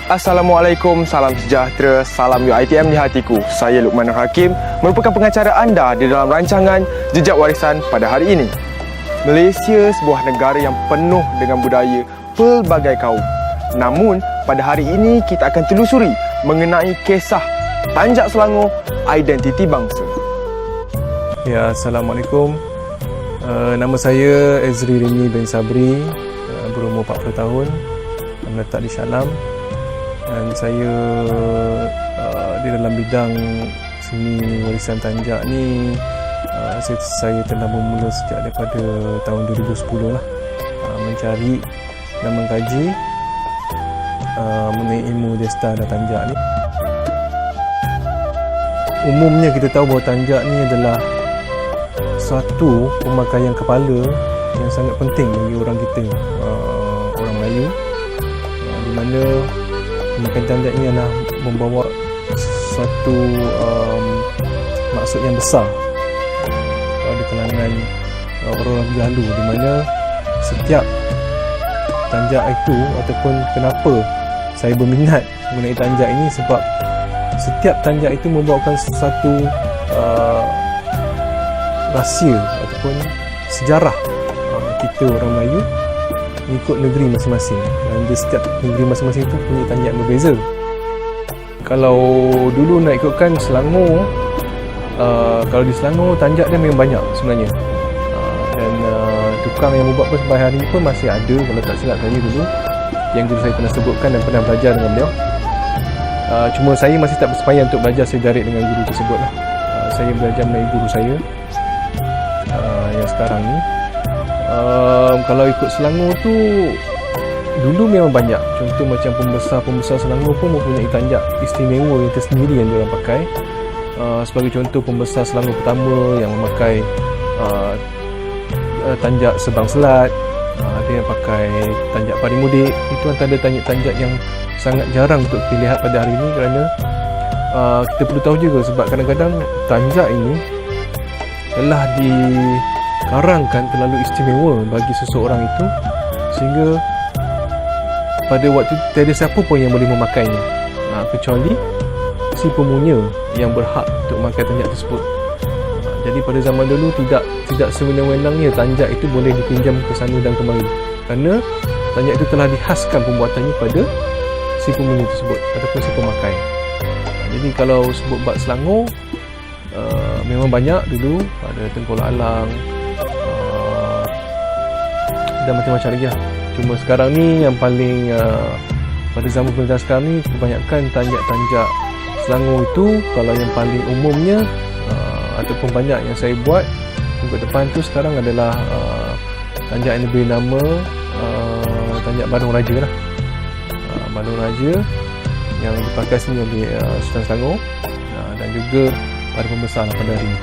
Assalamualaikum, salam sejahtera, salam UiTM di hatiku. Saya Luqman Hakim, merupakan pengacara anda di dalam rancangan Jejak Warisan pada hari ini. Malaysia sebuah negara yang penuh dengan budaya pelbagai kaum. Namun, pada hari ini kita akan telusuri mengenai kisah Tanjak Selangor, identiti bangsa. Ya, Assalamualaikum. Nama saya Ezri Rini bin Sabri, berumur 40 tahun, meletak di Shah Alam. Dan saya di dalam bidang seni warisan Tanjak ni saya telah bermula sejak daripada tahun 2010 lah, mencari dan mengkaji mengenai ilmu Desta dan Tanjak ni. Umumnya kita tahu bahawa Tanjak ni adalah satu pemakaian kepala yang sangat penting bagi orang kita, orang Melayu, di mana pemakaian Tanjak ini adalah membawa satu maksud yang besar pada kalangan orang-orang berlalu, di mana setiap Tanjak itu, ataupun kenapa saya berminat mengenai Tanjak ini, sebab setiap Tanjak itu membawakan satu rahsia ataupun sejarah kita orang Melayu ikut negeri masing-masing, dan di setiap negeri masing-masing itu punya Tanjak yang berbeza. Kalau dulu nak ikutkan Selangor, kalau di Selangor Tanjak dia memang banyak sebenarnya, dan tukang yang membuat pun sampai hari ini pun masih ada. Kalau tak silap saya dulu, yang guru saya pernah sebutkan dan pernah belajar dengan beliau. Cuma saya masih tak bersemayam untuk belajar secara direct dengan guru tersebut lah. Saya belajar melalui guru saya yang sekarang ni. Kalau ikut Selangor tu dulu memang banyak. Contoh macam pembesar Selangor pun mempunyai Tanjak istimewa yang tersendiri yang diorang pakai. Sebagai contoh, pembesar Selangor pertama yang memakai Tanjak Sebang Selat, ada yang pakai Tanjak Pari Mudik. Itu antara Tanjak yang sangat jarang untuk kita lihat pada hari ini, kerana kita perlu tahu juga sebab kadang-kadang Tanjak ini telah dikarangkan terlalu istimewa bagi seseorang itu, sehingga pada waktu itu tiada siapa pun yang boleh memakainya, kecuali si pemunya yang berhak untuk memakai Tanjak tersebut. Jadi pada zaman dulu tidak sewenang-wenangnya Tanjak itu boleh dipinjam ke sana dan kemari, kerana Tanjak itu telah dihaskan pembuatannya pada si pemunya tersebut ataupun si pemakai. Jadi kalau sebut bab Selangor, memang banyak dulu, ada Tengkorak Alang dan macam-macam lagi lah. Cuma sekarang ni yang paling pada zaman pemerintahan sekarang ni, kebanyakan Tanjak Selangor itu, kalau yang paling umumnya ataupun banyak yang saya buat minggu depan tu sekarang adalah Tanjak yang diberi nama Tanjak Bandung Raja lah. Bandung Raja yang dipakai sini oleh Sultan Selangor, dan juga para pembesar pada hari ini.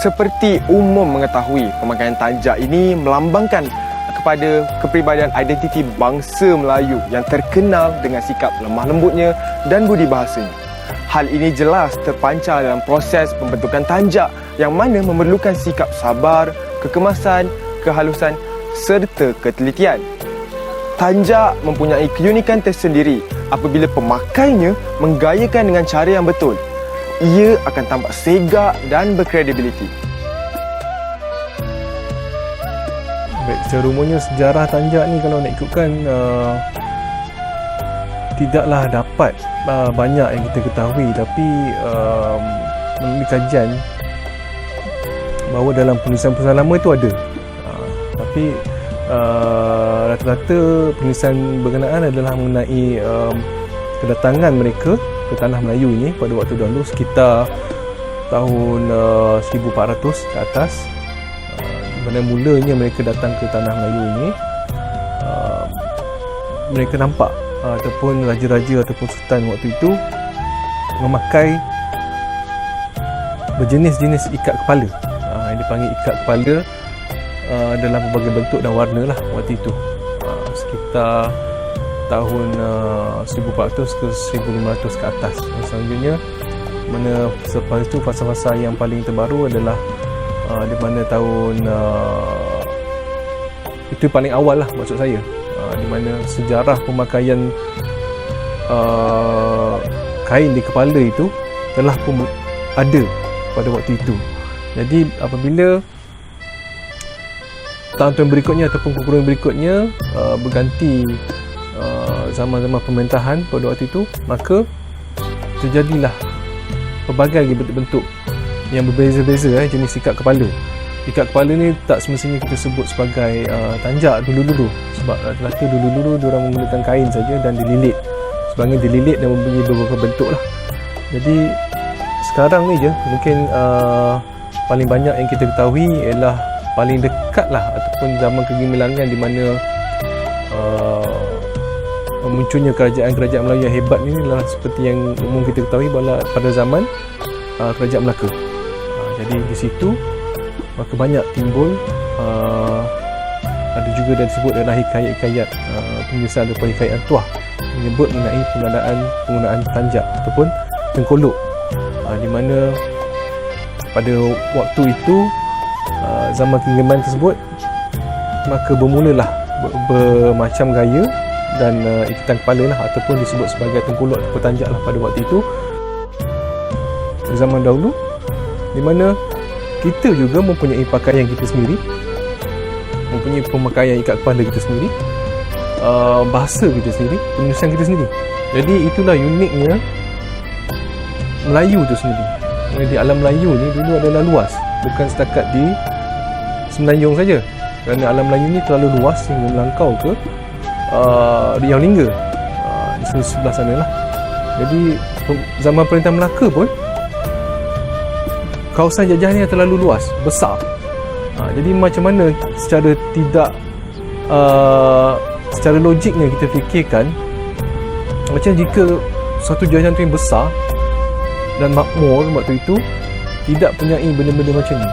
Seperti umum mengetahui, pemakaian Tanjak ini melambangkan kepada kepribadian identiti bangsa Melayu yang terkenal dengan sikap lemah lembutnya dan budi bahasanya. Hal ini jelas terpancar dalam proses pembentukan Tanjak, yang mana memerlukan sikap sabar, kekemasan, kehalusan serta ketelitian. Tanjak mempunyai keunikan tersendiri apabila pemakainya menggayakan dengan cara yang betul. Ia akan tampak segak dan berkredibiliti. Baik, secara umumnya sejarah Tanjak ni kalau nak ikutkan tidaklah dapat banyak yang kita ketahui, tapi melalui kajian bahawa dalam penulisan-penulisan lama itu ada, tapi rata-rata penulisan berkenaan adalah mengenai kedatangan mereka ke Tanah Melayu ini pada waktu dahulu sekitar tahun 1400 ke atas, mana mulanya mereka datang ke Tanah Melayu ini. Mereka nampak ataupun raja-raja ataupun sultan waktu itu memakai berjenis-jenis ikat kepala, yang dipanggil ikat kepala dalam berbagai bentuk dan warna lah waktu itu, sekitar tahun 1400 ke 1500 ke atas. Dan selanjutnya, mana selepas itu fasa-fasa yang paling terbaru adalah di mana tahun itu paling awal lah maksud saya, di mana sejarah pemakaian kain di kepala itu telah pun ada pada waktu itu. Jadi apabila tahun-tahun berikutnya ataupun kurun berikutnya berganti zaman-zaman pemerintahan pada waktu itu, maka terjadilah pelbagai bentuk-bentuk yang berbeza-beza jenis ikat kepala. Ikat kepala ni tak semestinya kita sebut sebagai tanjak dulu-dulu, sebab rata-rata dulu-dulu diorang menggunakan kain saja dan dililit. Sebenarnya dililit dan mempunyai beberapa bentuk lah. Jadi sekarang ni je mungkin paling banyak yang kita ketahui ialah paling dekat lah ataupun zaman kegemilangan di mana munculnya kerajaan-kerajaan Melayu yang hebat ni adalah seperti yang umum kita ketahui pada zaman kerajaan Melaka. Jadi di situ maka banyak timbul ada juga disebut adalah hikayat-hikayat penjelasan daripada hikayat Tuah menyebut mengenai penggunaan tanjak ataupun tengkolok, di mana pada waktu itu zaman kegemilangan tersebut maka bermulalah bermacam gaya dan ikatan kepala lah ataupun disebut sebagai tengkolok atau tanjak lah pada waktu itu zaman dahulu, di mana kita juga mempunyai pakaian kita sendiri, mempunyai pemakaian ikat kepala kita sendiri, bahasa kita sendiri, penulisan kita sendiri. Jadi itulah uniknya Melayu tu sendiri. Di alam Melayu ni dulu adalah luas, bukan setakat di Semenanjung saja, kerana alam Melayu ni terlalu luas sehingga melangkau ke Riau Lingga, di sebelah sana lah. Jadi zaman Perintah Melaka pun kawasan jajahnya terlalu luas, besar. Jadi macam mana secara secara logiknya kita fikirkan, macam jika satu jajahan tu yang besar dan makmur waktu itu tidak punyai benda-benda macam ni.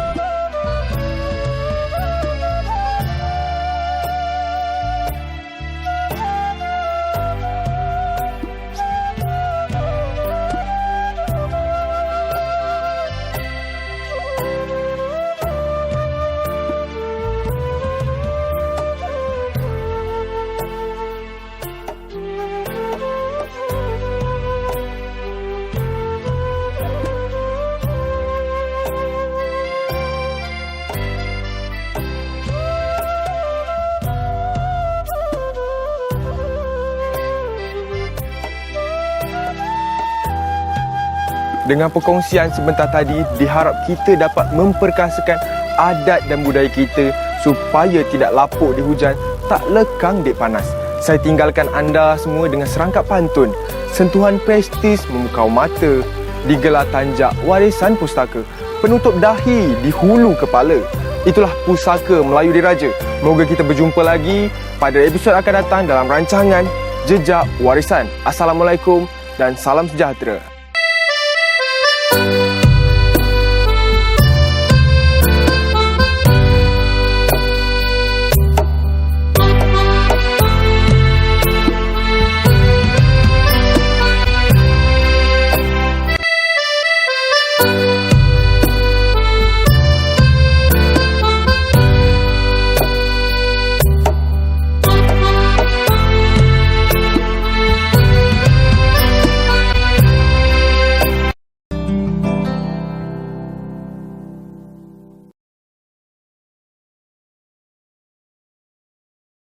Dengan perkongsian sebentar tadi, diharap kita dapat memperkasakan adat dan budaya kita supaya tidak lapuk di hujan, tak lekang di panas. Saya tinggalkan anda semua dengan serangkap pantun, sentuhan prestis memukau mata, digelar tanjak warisan pustaka, penutup dahi di hulu kepala. Itulah Pusaka Melayu Diraja. Moga kita berjumpa lagi pada episod akan datang dalam rancangan Jejak Warisan. Assalamualaikum dan salam sejahtera.